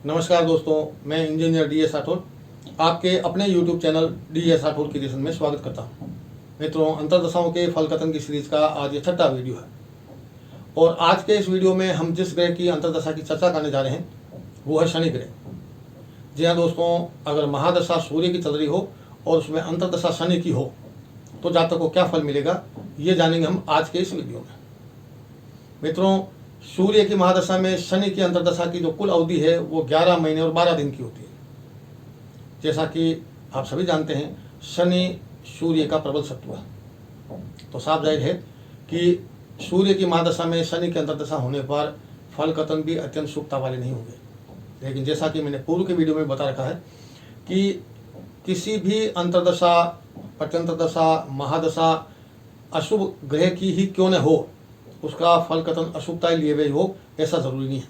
नमस्कार दोस्तों, मैं इंजीनियर डी एस राठौर आपके अपने YouTube channel D S Rathore creation में स्वागत करता हूं। मित्रों, अंतर्दशाओं के फल कथन की सीरीज का आज ये 6वां वीडियो है और आज के इस वीडियो में हम जिस ग्रह की अंतर्दशा की चर्चा करने जा रहे हैं वो है शनि ग्रह। जी हाँ दोस्तों, अगर महादशा सूर्य की चल रही हो और उसमें अंतर्दशा शनि की हो तो जातक को क्या फल मिलेगा, ये जानेंगे हम आज के इस वीडियो में। मित्रों, सूर्य की महादशा में शनि की अंतर्दशा की जो कुल अवधि है वो 11 महीने और 12 दिन की होती है। जैसा कि आप सभी जानते हैं, शनि सूर्य का प्रबल शत्रु है, तो साफ जाहिर है कि सूर्य की महादशा में शनि की अंतर्दशा होने पर फल कथन भी अत्यंत शुभता वाले नहीं होंगे। लेकिन जैसा कि मैंने पूर्व के वीडियो में बता रखा है कि किसी भी अंतर्दशा, प्रत्यंतरदशा, महादशा अशुभ ग्रह की ही क्यों न हो, उसका फल कथन अशुभता लिए हुए हो ऐसा जरूरी नहीं है।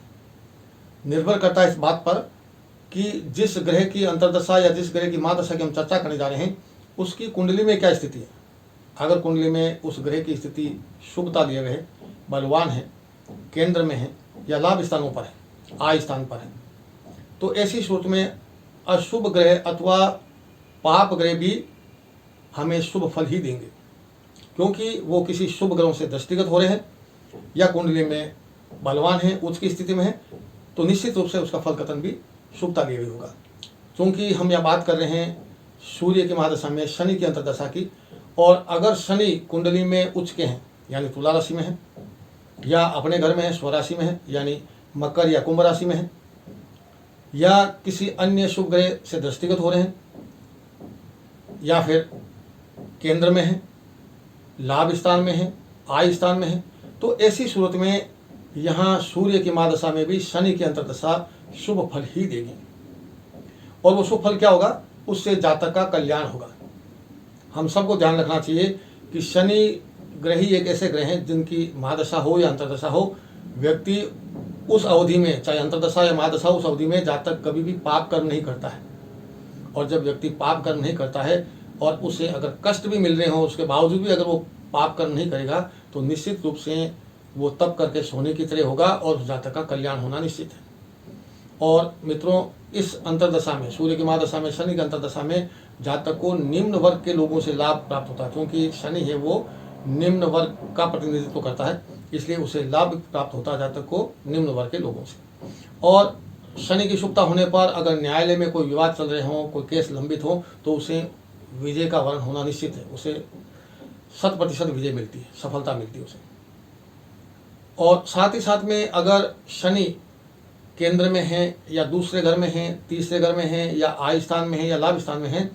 निर्भर करता है इस बात पर कि जिस ग्रह की अंतर्दशा या जिस ग्रह की महादशा की हम चर्चा करने जा रहे हैं उसकी कुंडली में क्या स्थिति है। अगर कुंडली में उस ग्रह की स्थिति शुभता लिए हुए है, बलवान है, केंद्र में है या लाभ स्थानों पर है, आय स्थान पर है, तो ऐसी सूरत में अशुभ ग्रह अथवा पाप ग्रह भी हमें शुभ फल ही देंगे, क्योंकि वो किसी शुभ ग्रहों से दृष्टिगत हो रहे हैं या कुंडली में बलवान है, उच्च की स्थिति में है, तो निश्चित रूप से उसका फल कथन भी शुभता लिए हुए होगा। क्योंकि हम यह बात कर रहे हैं सूर्य की महादशा में शनि की अंतर्दशा की, और अगर शनि कुंडली में उच्च के हैं यानी तुला राशि में है, या अपने घर में है स्वराशि में है यानी मकर या कुंभ राशि में है, या किसी अन्य शुभ ग्रह से दृष्टिगत हो रहे हैं, या फिर केंद्र में है, लाभ स्थान में है, आय स्थान में है, तो ऐसी सूरत में यहाँ सूर्य की महादशा में भी शनि की अंतर्दशा शुभ फल ही देगी। और वो शुभ फल क्या होगा, उससे जातक का कल्याण होगा। हम सबको ध्यान रखना चाहिए कि शनि ग्रह ही एक ऐसे ग्रह हैं जिनकी महादशा हो या अंतर्दशा हो, व्यक्ति उस अवधि में, चाहे अंतर्दशा या महादशा, उस अवधि में जातक कभी भी पाप कर्म नहीं करता है। और जब व्यक्ति पाप कर्म नहीं करता है और उसे अगर कष्ट भी मिल रहे हो उसके बावजूद भी अगर वो पाप कर्म नहीं करेगा तो निश्चित रूप से वो तप करके सोने की तरह होगा और उस जातक का कल्याण होना निश्चित है। और मित्रों, इस अंतर्दशा में, सूर्य की महादशा में शनि की अंतर्दशा में जातक को निम्न वर्ग के लोगों से लाभ प्राप्त होता है, क्योंकि शनि है वो निम्न वर्ग का प्रतिनिधित्व करता है, इसलिए उसे लाभ प्राप्त होता है जातक को निम्न वर्ग के लोगों से। और शनि की शुभता होने पर अगर न्यायालय में कोई विवाद चल रहे हो, कोई केस लंबित हो, तो उसे विजय का वर्ण होना निश्चित है। उसे 100% विजय मिलती है, सफलता मिलती है उसे। और साथ ही साथ में अगर शनि केंद्र में है या दूसरे घर में है, तीसरे घर में है, या आय स्थान में है या लाभ स्थान में है,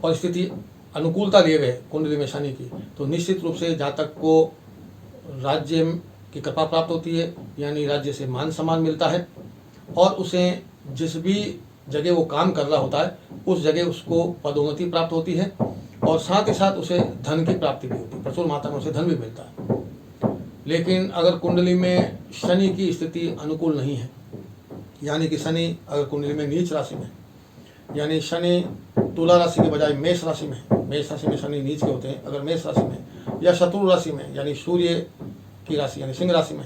और स्थिति अनुकूलता लिए गए कुंडली में शनि की, तो निश्चित रूप से जातक को राज्य की कृपा प्राप्त होती है, यानी राज्य से मान सम्मान मिलता है, और उसे जिस भी जगह वो काम कर रहा होता है उस जगह उसको पदोन्नति प्राप्त होती है, और साथ ही साथ उसे धन की प्राप्ति भी होती है, प्रचुर मात्रा में उसे धन भी मिलता है। लेकिन अगर कुंडली में शनि की स्थिति अनुकूल नहीं है, यानी कि शनि अगर कुंडली में नीच राशि में, यानी शनि तुला राशि के बजाय मेष राशि में, मेष राशि में शनि नीच के होते हैं, अगर मेष राशि में या शत्रु राशि में यानी सूर्य की राशि यानी सिंह राशि में,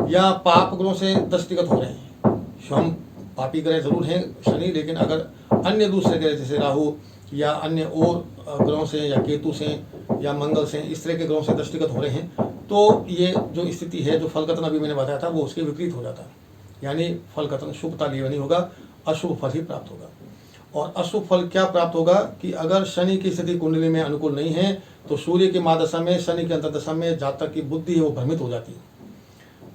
या पाप ग्रहों से दृष्टिगत हो रहे हैं, स्वयं पापी ग्रह जरूर हैं शनि, लेकिन अगर अन्य दूसरे ग्रह जैसे राहु या अन्य और ग्रहों से या केतु से या मंगल से, इस तरह के ग्रहों से दृष्टिगत हो रहे हैं, तो ये जो स्थिति है, जो फल कथन अभी मैंने बताया था, वो उसके विपरीत हो जाता है, यानी फल कथन शुभता लिए नहीं होगा, अशुभ फल ही प्राप्त होगा। और अशुभ फल क्या प्राप्त होगा कि अगर शनि की स्थिति कुंडली में अनुकूल नहीं है तो सूर्य की महादशा में, शनि की अंतर्दशा में जातक की बुद्धि है वो भ्रमित हो जाती है,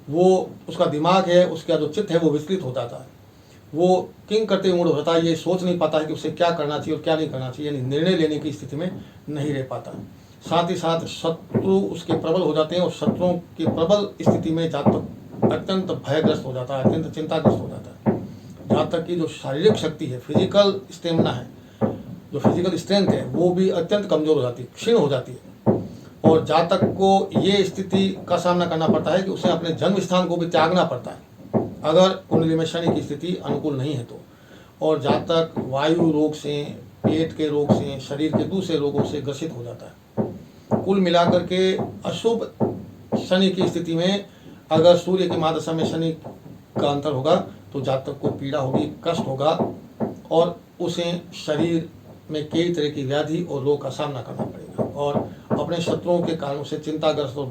वो उसका दिमाग है, उसका जो चित्त है वो विचलित हो जाता है, वो किंग करते मूड होता है, ये सोच नहीं पाता है कि उसे क्या करना चाहिए और क्या नहीं करना चाहिए, यानी निर्णय लेने की स्थिति में नहीं रह पाता। साथ ही साथ शत्रु उसके प्रबल हो जाते हैं, और शत्रुओं की प्रबल स्थिति में जातक अत्यंत भयग्रस्त हो जाता है, अत्यंत चिंताग्रस्त हो जाता है। जातक की जो शारीरिक शक्ति है, फिजिकल स्टेमिना है, जो फिजिकल स्ट्रेंथ है, वो भी अत्यंत कमजोर हो जाती है, क्षीण हो जाती है, और जातक को ये स्थिति का सामना करना पड़ता है कि उसे अपने जन्म स्थान को भी त्यागना पड़ता है अगर कुंडली में शनि की स्थिति अनुकूल नहीं है तो। और जातक वायु रोग से, पेट के रोग से, शरीर के दूसरे रोगों से ग्रसित हो जाता है। कुल मिलाकर के अशुभ शनि की स्थिति में अगर सूर्य की महादशा में शनि का अंतर होगा तो जातक को पीड़ा होगी, कष्ट होगा और उसे शरीर में कई तरह की व्याधि और रोग का सामना करना पड़ेगा और अपने शत्रुओं के कारणों से चिंताग्रस्त और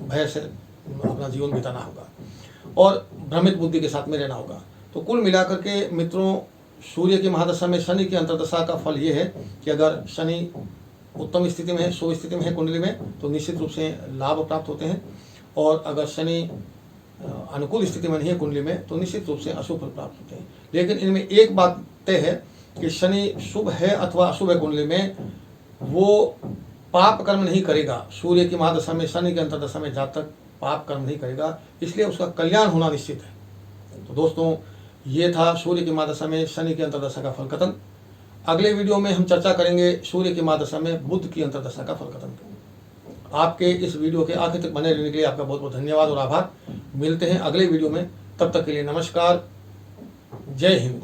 भय से अपना जीवन बिताना होगा और भ्रमित बुद्धि के साथ में रहना होगा। तो कुल मिलाकर के मित्रों, सूर्य की महादशा में शनि की अंतर्दशा का फल ये है कि अगर शनि उत्तम स्थिति में है, शुभ स्थिति में है कुंडली में, तो निश्चित रूप से लाभ प्राप्त होते हैं और अगर शनि अनुकूल स्थिति में नहीं है कुंडली में, तो निश्चित रूप से अशुभ फल प्राप्त होते हैं। लेकिन इनमें एक बात तय है कि शनि शुभ है अथवा अशुभ है कुंडली में, वो पाप कर्म नहीं करेगा। सूर्य की महादशा में, शनि की अंतर्दशा में जातक पाप कर्म नहीं करेगा, इसलिए उसका कल्याण होना निश्चित है। तो दोस्तों, ये था सूर्य की महादशा में शनि की अंतर्दशा का फल कथन। अगले वीडियो में हम चर्चा करेंगे सूर्य की महादशा में बुध की अंतर्दशा का फल कथन। आपके इस वीडियो के आखिर तक बने रहने के लिए आपका बहुत बहुत धन्यवाद और आभार। मिलते हैं अगले वीडियो में, तब तक के लिए नमस्कार, जय हिंद।